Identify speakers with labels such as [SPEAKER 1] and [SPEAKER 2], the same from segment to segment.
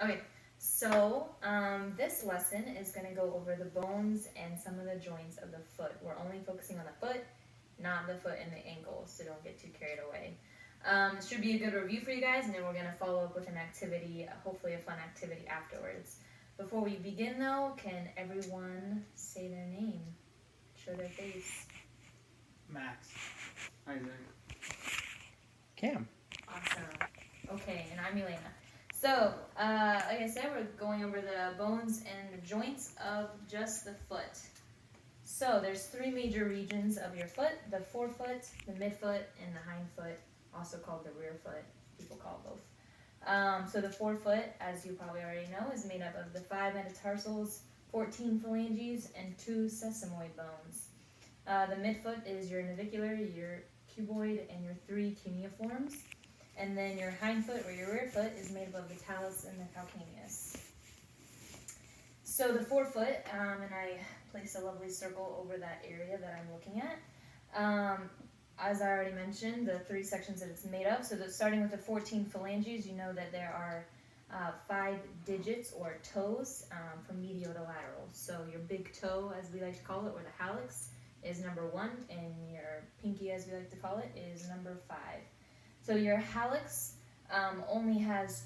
[SPEAKER 1] Okay, so this lesson is going to go over the bones and some of the joints of the foot. We're only focusing on the foot, not the foot and the ankles, so don't get too carried away. It should be a good review for you guys, and then we're going to follow up with an activity, hopefully a fun activity afterwards. Before we begin, though, can everyone say their name? Show their face.
[SPEAKER 2] Max. Isaac.
[SPEAKER 3] Cam.
[SPEAKER 1] Awesome. Okay, and I'm Elena. So, like I said, we're going over the bones and the joints of just the foot. So, there's three major regions of your foot: the forefoot, the midfoot, and the hindfoot, also called the rear foot. People call it both. So, the forefoot, as you probably already know, is made up of the 5 metatarsals, 14 phalanges, and 2 sesamoid bones. The midfoot is your navicular, your cuboid, and your 3 cuneiforms. And then your hind foot or your rear foot is made up of the talus and the calcaneus. So the forefoot, and I place a lovely circle over that area that I'm looking at. As I already mentioned, the 3 sections that it's made of. So starting with the 14 phalanges, you know that there are 5 digits or toes from medial to lateral. So your big toe, as we like to call it, or the hallux, is number 1, and your pinky, as we like to call it, is number 5. So your hallux only has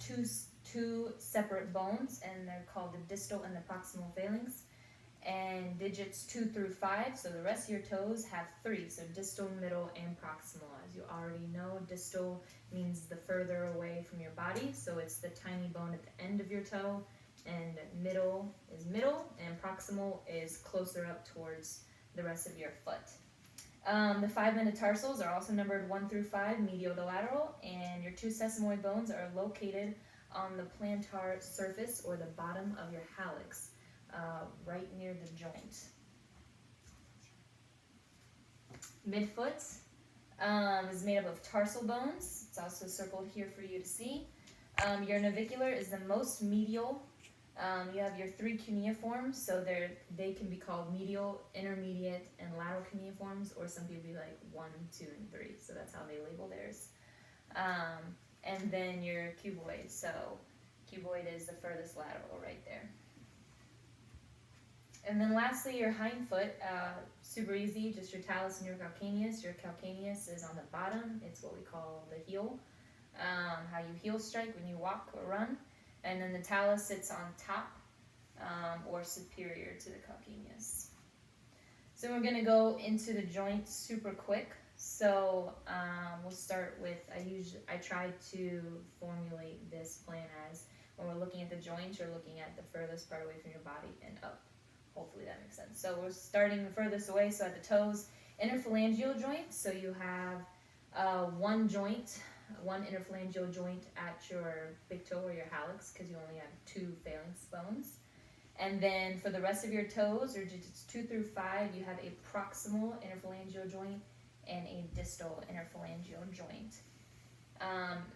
[SPEAKER 1] two separate bones, and they're called the distal and the proximal phalanx. And digits 2 through 5, so the rest of your toes have 3, so distal, middle, and proximal. As you already know, distal means the further away from your body, so it's the tiny bone at the end of your toe, and middle is middle, and proximal is closer up towards the rest of your foot. The 5 metatarsals are also numbered 1 through 5, medial to lateral, and your 2 sesamoid bones are located on the plantar surface or the bottom of your hallux, right near the joint. Midfoot is made up of tarsal bones. It's also circled here for you to see. Your navicular is the most medial. You have your 3 cuneiforms, so they can be called medial, intermediate, and lateral cuneiforms, or some people be like 1, 2, and 3. So that's how they label theirs. And then your cuboid. So cuboid is the furthest lateral right there. And then lastly, your hind foot, super easy, just your talus and your calcaneus. Your calcaneus is on the bottom. It's what we call the heel, how you heel strike when you walk or run. And then the talus sits on top or superior to the calcaneus. So we're going to go into the joints super quick. So we'll start with, I try to formulate this plan as when we're looking at the joints, you're looking at the furthest part away from your body and up. Hopefully that makes sense. So we're starting the furthest away, so at the toes, interphalangeal joint. So you have one interphalangeal joint at your big toe or your hallux, because you only have 2 phalanx bones. And then for the rest of your toes, or digits 2 through 5, you have a proximal interphalangeal joint and a distal interphalangeal joint.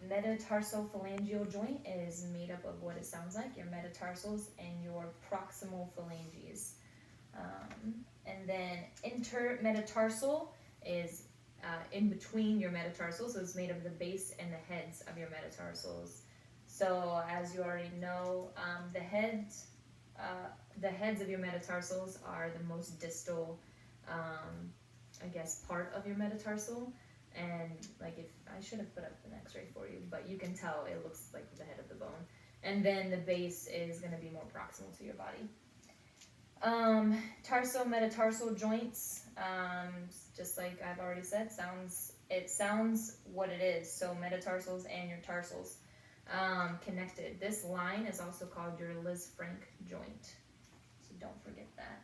[SPEAKER 1] Metatarsal phalangeal joint is made up of what it sounds like, your metatarsals and your proximal phalanges. And then intermetatarsal is in between your metatarsals, so it's made of the base and the heads of your metatarsals. So as you already know, the heads of your metatarsals are the most distal, part of your metatarsal. And like, if I should have put up an X-ray for you, but you can tell it looks like the head of the bone. And then the base is going to be more proximal to your body. Tarso-metatarsal joints, just like I've already said, it sounds what it is. So metatarsals and your tarsals connected. This line is also called your Lisfranc joint. So don't forget that.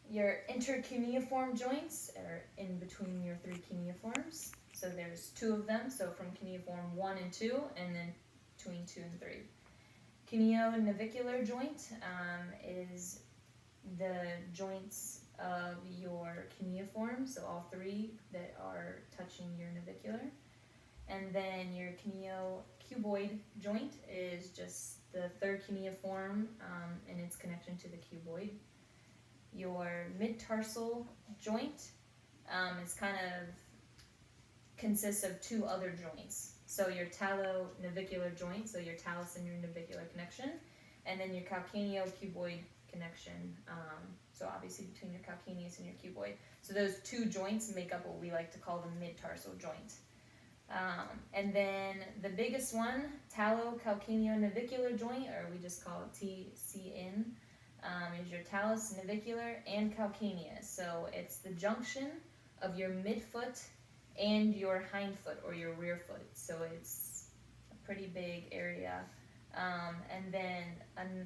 [SPEAKER 1] Your intercuneiform joints are in between your 3 cuneiforms. So there's 2 of them. So from cuneiform 1 and 2, and then between 2 and 3. Cuneo-navicular joint is the joints of your cuneiform, so all 3 that are touching your navicular. And then your cuneo-cuboid joint is just the 3rd cuneiform and its connection to the cuboid. Your mid-tarsal joint is consists of 2 other joints. So your talo-navicular joint, so your talus and your navicular connection, and then your calcaneo-cuboid connection. So obviously between your calcaneus and your cuboid. So those two joints make up what we like to call the mid-tarsal joint. And then the biggest one, talo-calcaneo-navicular joint, or we just call it TCN, is your talus navicular and calcaneus. So it's the junction of your midfoot and your hind foot or your rear foot. So it's a pretty big area. And then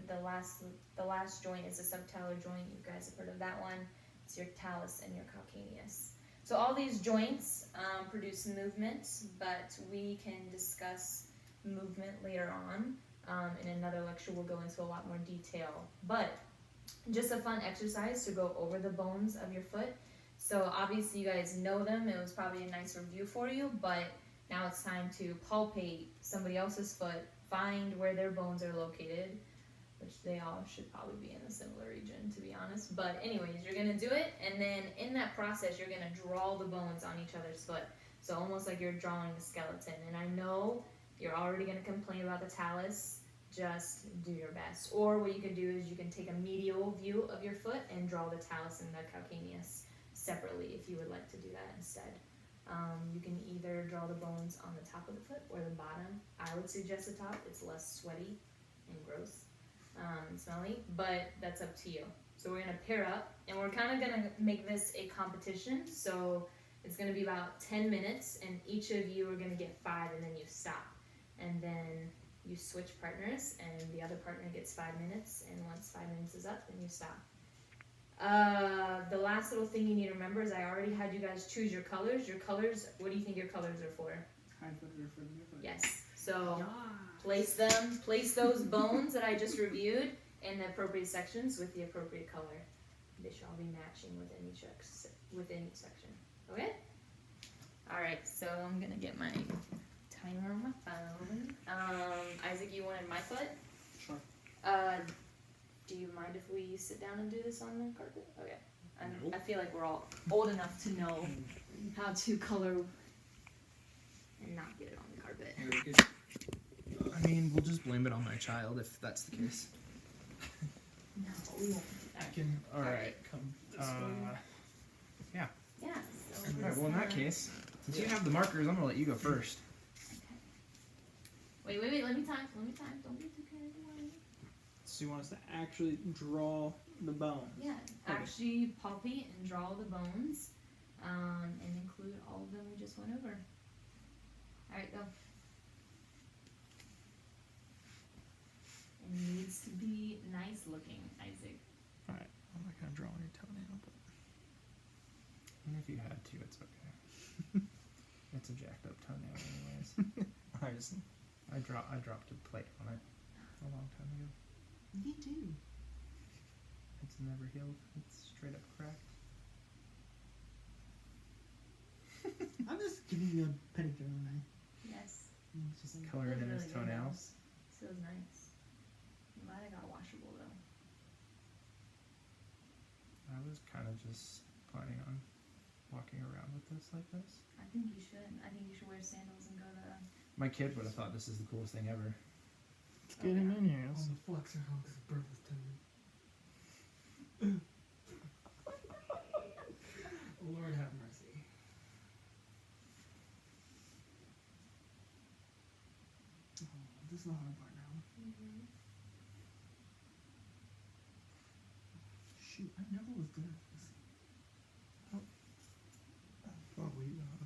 [SPEAKER 1] the last joint is a subtalar joint. You guys have heard of that one. It's your talus and your calcaneus. So all these joints produce movement, but we can discuss movement later on. In another lecture, we'll go into a lot more detail. But just a fun exercise to go over the bones of your foot. So obviously you guys know them. It was probably a nice review for you, but now it's time to palpate somebody else's foot, find where their bones are located, which they all should probably be in a similar region, to be honest. But anyways, you're gonna do it, and then in that process, you're gonna draw the bones on each other's foot. So almost like you're drawing a skeleton. And I know you're already gonna complain about the talus. Just do your best. Or what you can do is you can take a medial view of your foot and draw the talus and the calcaneus separately if you would like to do that instead. You can either draw the bones on the top of the foot or the bottom. I would suggest the top. It's less sweaty and gross and smelly, but that's up to you. So we're gonna pair up, and we're kind of gonna make this a competition. So it's gonna be about 10 minutes, and each of you are gonna get 5, and then you stop. And then you switch partners, and the other partner gets 5 minutes, and once 5 minutes is up, then you stop. The last little thing you need to remember is I already had you guys choose your colors. Your colors, what do you think your colors are for?
[SPEAKER 2] Hind foot, rear foot, near foot.
[SPEAKER 1] Yes. So place those bones that I just reviewed in the appropriate sections with the appropriate color. They should all be matching within each section. Okay? Alright, so I'm gonna get my timer on my phone. Isaac, you wanted my foot?
[SPEAKER 2] Sure.
[SPEAKER 1] Do you mind if we sit down and do this on the carpet? Okay.
[SPEAKER 2] Nope.
[SPEAKER 1] I feel like we're all old enough to know how to color and not get it on the carpet.
[SPEAKER 2] Very good.
[SPEAKER 3] I mean, we'll just blame it on my child if that's the case.
[SPEAKER 1] No, we won't.
[SPEAKER 3] All right.
[SPEAKER 2] Come.
[SPEAKER 1] Yeah. So
[SPEAKER 3] All right. Well, in that case, since you have the markers, I'm gonna let you go first.
[SPEAKER 1] Wait. Let me time. Don't be too carried away.
[SPEAKER 2] So you want us to actually draw the bones?
[SPEAKER 1] Yeah. Actually, palpate and draw the bones, and include all of them we just went over. All right, go. It needs to be nice looking, Isaac.
[SPEAKER 3] All right. I'm not gonna draw on your toenail, but and if you had to, it's okay. It's a jacked up toenail, anyways. I dropped a plate on it a long time ago.
[SPEAKER 2] Me too.
[SPEAKER 3] It's never healed. It's straight up cracked.
[SPEAKER 2] I'm just giving you a pedicure, aren't I?
[SPEAKER 1] Yes.
[SPEAKER 2] It's just
[SPEAKER 3] Just coloring in his
[SPEAKER 1] Really good
[SPEAKER 3] toenails.
[SPEAKER 1] Feels nice. I'm glad I got washable though.
[SPEAKER 3] I was kind of just planning on walking around with this like this.
[SPEAKER 1] I think you should. I think you should wear sandals and go to.
[SPEAKER 3] My kid would have thought this is the coolest thing ever.
[SPEAKER 4] Let's get him in here.
[SPEAKER 2] on
[SPEAKER 4] Let's-
[SPEAKER 2] the flexor home because birth was tendon. Lord have mercy. Oh, this is the hard part now. Shoot, I never was good at this.
[SPEAKER 3] Oh,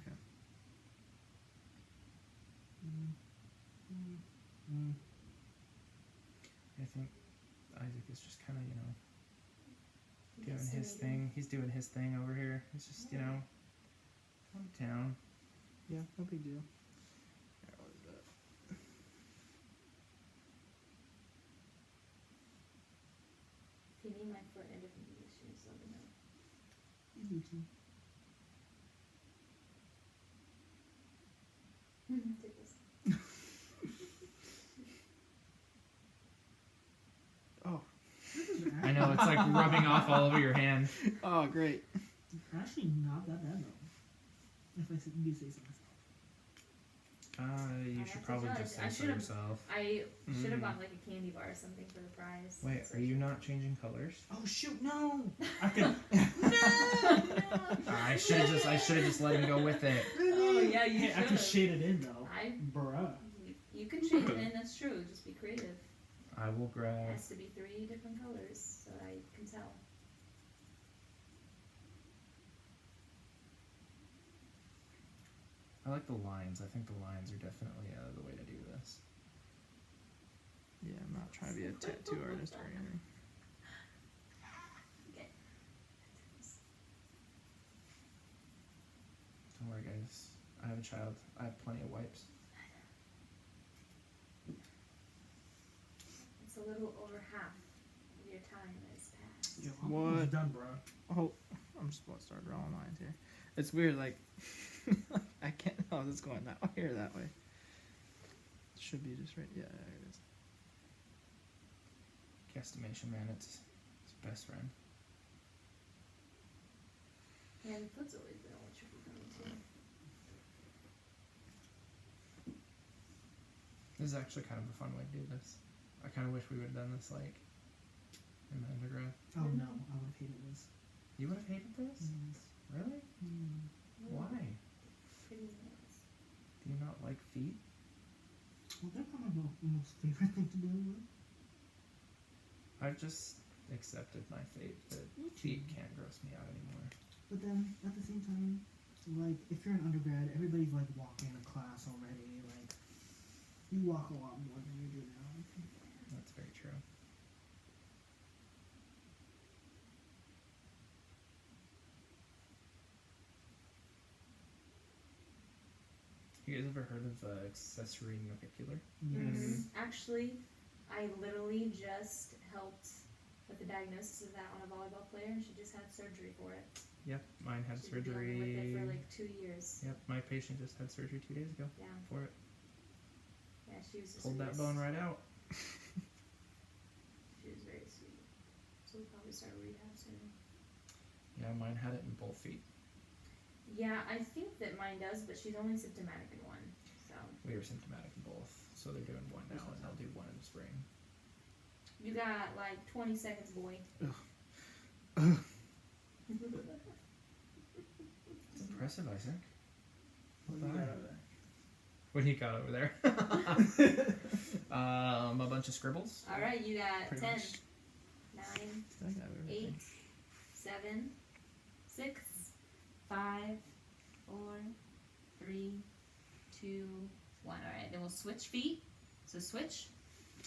[SPEAKER 3] okay. I think Isaac is just kind of, doing his thing. He's doing his thing over here. It's just, calm down.
[SPEAKER 4] Yeah, no big deal.
[SPEAKER 1] If you need my foot in a different position, just let me know.
[SPEAKER 2] You do too.
[SPEAKER 1] Take this.
[SPEAKER 3] Oh.
[SPEAKER 2] This is
[SPEAKER 3] I know, it's like rubbing off all over your hand.
[SPEAKER 4] Oh, great.
[SPEAKER 2] actually not that bad though. If I do say so myself.
[SPEAKER 3] You
[SPEAKER 1] I
[SPEAKER 3] should
[SPEAKER 1] have to
[SPEAKER 3] probably
[SPEAKER 1] judge.
[SPEAKER 3] just
[SPEAKER 1] I
[SPEAKER 3] censor
[SPEAKER 1] should've-
[SPEAKER 3] yourself.
[SPEAKER 1] I should have
[SPEAKER 4] Mm.
[SPEAKER 1] bought like a candy bar or something for the prize.
[SPEAKER 3] Wait,
[SPEAKER 1] That's
[SPEAKER 3] are
[SPEAKER 1] what
[SPEAKER 3] you
[SPEAKER 1] I
[SPEAKER 3] not changing colors?
[SPEAKER 2] Oh shoot, no! I could.
[SPEAKER 1] No!
[SPEAKER 3] I should have just let him go with it.
[SPEAKER 1] Oh yeah, you
[SPEAKER 2] Hey, I
[SPEAKER 1] should.
[SPEAKER 2] could shade it in though.
[SPEAKER 1] I
[SPEAKER 2] Bruh.
[SPEAKER 1] you can shade it in. That's true. Just be creative.
[SPEAKER 3] I will
[SPEAKER 1] It
[SPEAKER 3] grab.
[SPEAKER 1] has to be 3 different colors so that I can tell.
[SPEAKER 3] I like the lines. I think the lines are definitely the way to do this.
[SPEAKER 4] Yeah, I'm not trying to be a tattoo artist or anything.
[SPEAKER 1] Okay.
[SPEAKER 3] Don't worry, guys. I have a child. I have plenty of wipes.
[SPEAKER 1] It's a little over half of your time has passed.
[SPEAKER 2] Yo,
[SPEAKER 4] What?
[SPEAKER 2] I'm almost done, bro.
[SPEAKER 4] Oh, I'm just about to start drawing lines here. It's weird, like, I can't know if it's going that way or that way. It should be just right. Yeah, there it is.
[SPEAKER 3] Guesstimation, man. It's best friend.
[SPEAKER 1] Yeah, the foot's always been a little tricky for me too.
[SPEAKER 3] This is actually kind of a fun way to do this. I kind of wish we would have done this like in the undergrad.
[SPEAKER 2] Oh no, I would have hated this.
[SPEAKER 3] You would have hated this? Really? Why?
[SPEAKER 1] Pretty nails.
[SPEAKER 3] Do you not like feet?
[SPEAKER 2] Well, they're probably my most favorite thing to do with.
[SPEAKER 3] I've just accepted my fate that feet can't gross me out anymore.
[SPEAKER 2] But then at the same time, like if you're an undergrad, everybody's like walking to class already. Like you walk a lot more than you do now.
[SPEAKER 3] That's very true. You guys ever heard of accessory navicular?
[SPEAKER 2] Yes.
[SPEAKER 1] Actually, I literally just helped with the diagnosis of that on a volleyball player, and she just had surgery for it.
[SPEAKER 3] Yep, mine had
[SPEAKER 1] She's been dealing with
[SPEAKER 3] surgery.
[SPEAKER 1] it for like 2 years.
[SPEAKER 3] Yep, my patient just had surgery 2 days ago
[SPEAKER 1] Yeah,
[SPEAKER 3] for it.
[SPEAKER 1] yeah, she was the
[SPEAKER 3] Pulled that
[SPEAKER 1] sweetest.
[SPEAKER 3] bone right out.
[SPEAKER 1] She was very sweet. So we'll probably start rehab soon.
[SPEAKER 3] Yeah, mine had it in both feet.
[SPEAKER 1] Yeah, I think that mine does, but she's only symptomatic in one. So
[SPEAKER 3] We were symptomatic in both, so they're doing one now, and they'll do one in the spring.
[SPEAKER 1] you got like 20 seconds, boy.
[SPEAKER 3] It's impressive, Isaac.
[SPEAKER 2] What
[SPEAKER 3] Well
[SPEAKER 2] do you got
[SPEAKER 3] done.
[SPEAKER 2] over there?
[SPEAKER 3] What he got over there? A bunch of scribbles.
[SPEAKER 1] All right, you got
[SPEAKER 4] Pretty
[SPEAKER 1] 10,
[SPEAKER 4] much.
[SPEAKER 1] 9,
[SPEAKER 4] I think I have everything.
[SPEAKER 1] 8, 7, 6, 5, 4, 3, 2, 1. All right, then we'll switch feet. So switch.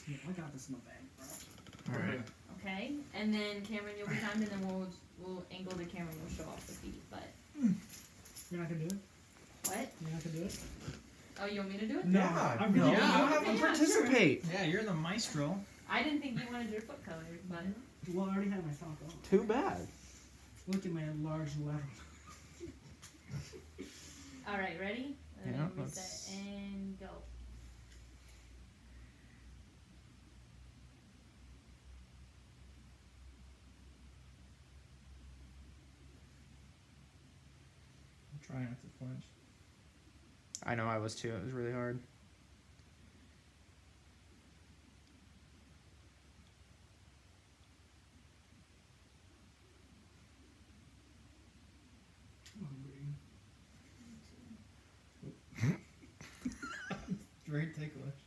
[SPEAKER 2] Yeah, I got this in the bag, bro.
[SPEAKER 4] All right.
[SPEAKER 1] Okay, and then Cameron, you'll be timed, and then we'll angle the camera. We'll show off the feet. But
[SPEAKER 2] You're not gonna do it?
[SPEAKER 1] what?
[SPEAKER 2] You're not gonna do it?
[SPEAKER 1] Oh, you want me to do it?
[SPEAKER 2] No,
[SPEAKER 3] Yeah,
[SPEAKER 2] I'm really
[SPEAKER 3] no,
[SPEAKER 2] not.
[SPEAKER 3] you have
[SPEAKER 1] Yeah,
[SPEAKER 3] to
[SPEAKER 1] sure.
[SPEAKER 3] participate.
[SPEAKER 4] Yeah, you're the maestro.
[SPEAKER 1] I didn't think you wanted your foot colored, but
[SPEAKER 2] Well, I already have my sock on.
[SPEAKER 3] Too bad.
[SPEAKER 2] Look at my large level.
[SPEAKER 1] all right, ready?
[SPEAKER 4] Yeah,
[SPEAKER 1] Reset
[SPEAKER 4] let's-
[SPEAKER 1] and go.
[SPEAKER 3] I'm trying not to flinch.
[SPEAKER 4] I know I was too. It was really hard.
[SPEAKER 2] I'm hungry.
[SPEAKER 3] It's very ticklish.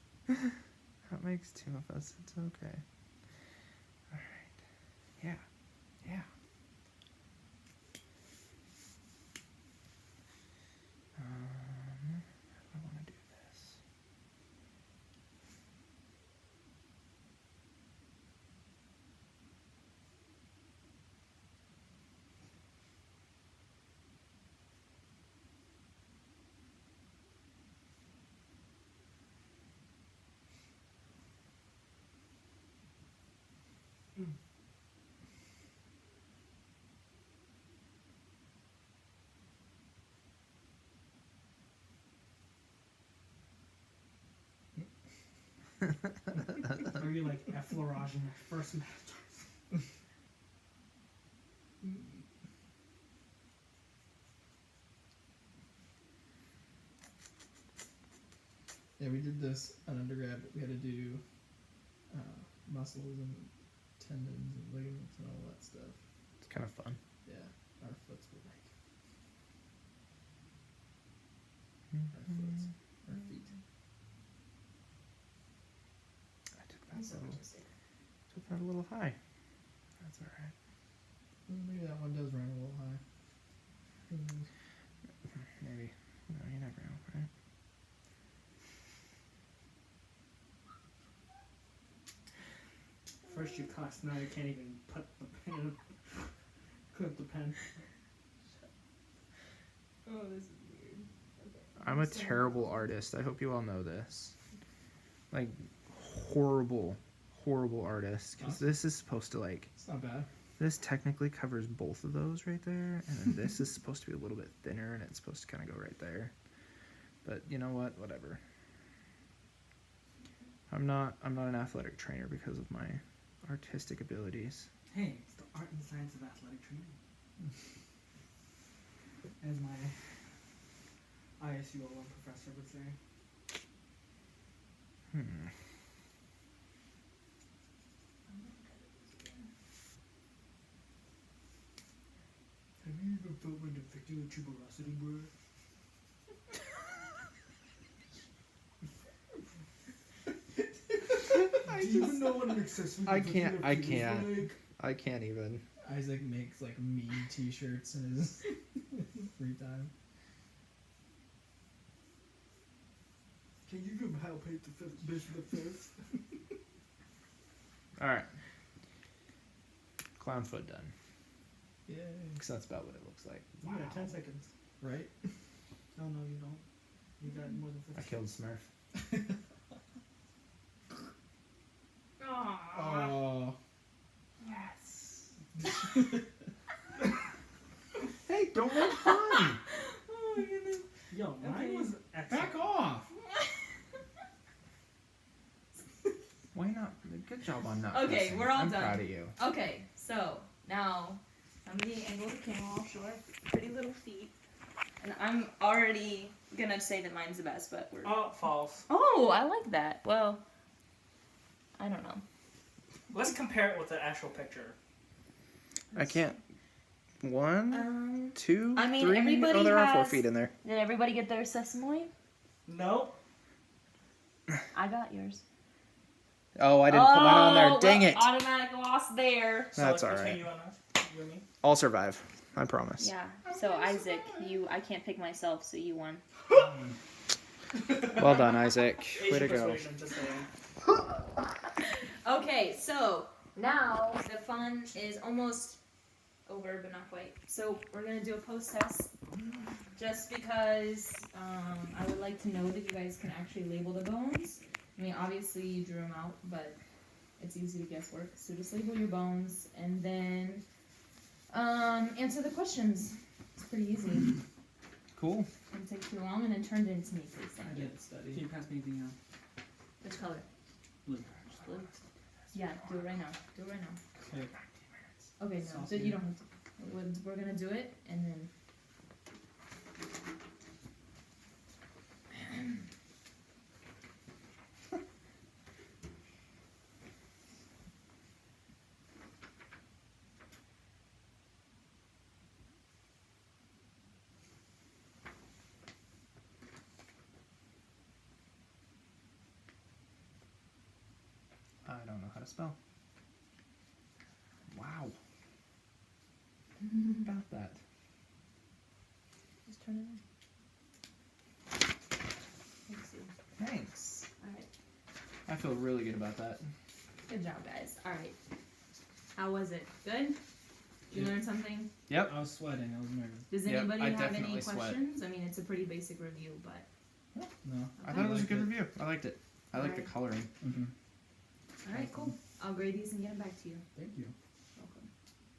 [SPEAKER 4] That makes two of us. It's okay. All right. Yeah. Yeah. How do I want to do this?
[SPEAKER 2] Are you like effleurage in the first match?
[SPEAKER 3] this an undergrad. We had to do muscles and tendons and ligaments and all that stuff.
[SPEAKER 4] It's kind of fun.
[SPEAKER 3] Yeah, our foots were like our feet.
[SPEAKER 4] I took
[SPEAKER 1] I'm
[SPEAKER 4] that,
[SPEAKER 1] so
[SPEAKER 4] little,
[SPEAKER 1] interested.
[SPEAKER 4] took that a little high. That's alright.
[SPEAKER 3] Well, maybe that one does run a little high. Who knows?
[SPEAKER 4] Maybe. No, you never know, right?
[SPEAKER 2] First you cuss, now you can't even put the pen in. Clip the pen.
[SPEAKER 1] Oh, this is weird. Okay.
[SPEAKER 4] I'm a terrible artist. I hope you all know this. Like, horrible artist. Because this is supposed to, like,
[SPEAKER 3] It's not bad.
[SPEAKER 4] this technically covers both of those right there. And then this is supposed to be a little bit thinner, and it's supposed to kind of go right there. But you know what? Whatever. I'm not an athletic trainer because of my artistic abilities.
[SPEAKER 2] Hey, it's the art and science of athletic training. As my ISU 01 professor would say. Have you ever felt when defecting with tuberosity, bro? Do you even know what an accessory
[SPEAKER 4] I
[SPEAKER 2] defecting
[SPEAKER 4] can't-
[SPEAKER 2] of
[SPEAKER 4] I
[SPEAKER 2] feels
[SPEAKER 4] can't.
[SPEAKER 2] like?
[SPEAKER 4] I can't even.
[SPEAKER 3] Isaac makes like mean t-shirts in his free time.
[SPEAKER 2] Can you even help hate the fifth bitch the fifth?
[SPEAKER 4] Alright. Clown foot done.
[SPEAKER 3] Yay.
[SPEAKER 4] Because that's about what it looks like.
[SPEAKER 2] You got 10 seconds.
[SPEAKER 3] Right?
[SPEAKER 2] Oh no, you don't. You got more than 50
[SPEAKER 4] I killed Smurf.
[SPEAKER 3] Oh.
[SPEAKER 1] Yes.
[SPEAKER 4] Hey, don't make fun!
[SPEAKER 1] Oh my goodness.
[SPEAKER 2] Yo, mine
[SPEAKER 1] Okay.
[SPEAKER 2] was excellent.
[SPEAKER 3] Back off!
[SPEAKER 4] Why not? Good job on not
[SPEAKER 1] Okay,
[SPEAKER 4] cussing.
[SPEAKER 1] we're all
[SPEAKER 4] I'm
[SPEAKER 1] done.
[SPEAKER 4] proud of you.
[SPEAKER 1] Okay, so now I'm gonna angle the camera. I'll show our pretty little feet. And I'm already gonna say that mine's the best, but we're.
[SPEAKER 2] Oh, false.
[SPEAKER 1] Oh, I like that. Well, I don't know.
[SPEAKER 2] Let's compare it with the actual picture.
[SPEAKER 4] I can't. 1, 2,
[SPEAKER 1] I mean,
[SPEAKER 4] 3.
[SPEAKER 1] everybody
[SPEAKER 4] Oh, there are 4
[SPEAKER 1] has-
[SPEAKER 4] feet in there.
[SPEAKER 1] Did everybody get their sesame?
[SPEAKER 2] Nope.
[SPEAKER 1] I got yours.
[SPEAKER 4] Oh, I didn't put mine on there. Dang
[SPEAKER 1] well,
[SPEAKER 4] it!
[SPEAKER 1] Automatic loss there.
[SPEAKER 2] So
[SPEAKER 4] That's
[SPEAKER 2] like,
[SPEAKER 4] alright.
[SPEAKER 2] between you and us, you and me.
[SPEAKER 4] I'll survive. I promise.
[SPEAKER 1] Yeah. So Isaac, I can't pick myself, so you won.
[SPEAKER 4] Well done, Isaac. Way
[SPEAKER 2] Asian
[SPEAKER 4] to go.
[SPEAKER 2] persuasion, just saying.
[SPEAKER 1] Okay, so now the fun is almost over, but not quite. So we're gonna do a post test, just because I would like to know that you guys can actually label the bones. I mean, obviously you drew them out, but it's easy to guesswork. So just label your bones and then answer the questions. It's pretty easy.
[SPEAKER 4] Cool.
[SPEAKER 1] Didn't take too long, and it turned into me, please. Thank you.
[SPEAKER 2] Can
[SPEAKER 3] Study.
[SPEAKER 2] you pass me the
[SPEAKER 1] Which color?
[SPEAKER 2] blue?
[SPEAKER 1] Blue. Yeah, do it right now. Do it right now.
[SPEAKER 3] Okay.
[SPEAKER 1] Okay, no,
[SPEAKER 2] Sounds
[SPEAKER 1] so you
[SPEAKER 2] good.
[SPEAKER 1] don't have to. We're gonna do it, and then.
[SPEAKER 4] I don't know how to spell. Wow. About that.
[SPEAKER 1] Just turn it on. Let's see.
[SPEAKER 4] Thanks.
[SPEAKER 1] Alright.
[SPEAKER 4] I feel really good about that.
[SPEAKER 1] Good job, guys. Alright. How was it? Good? Did you
[SPEAKER 3] Yeah.
[SPEAKER 1] learn something?
[SPEAKER 4] Yep.
[SPEAKER 3] I was sweating. I was nervous.
[SPEAKER 1] Does
[SPEAKER 4] Yep,
[SPEAKER 1] anybody
[SPEAKER 4] I
[SPEAKER 1] have any
[SPEAKER 4] definitely sweat.
[SPEAKER 1] questions? I mean, it's a pretty basic review, but.
[SPEAKER 3] No.
[SPEAKER 4] I thought it was a
[SPEAKER 3] liked
[SPEAKER 4] good
[SPEAKER 3] it.
[SPEAKER 4] review. I liked it. I like the
[SPEAKER 1] Alright.
[SPEAKER 4] coloring.
[SPEAKER 3] Mm-hmm.
[SPEAKER 1] Alright, cool. I'll grade these and get them back to you.
[SPEAKER 3] Thank you.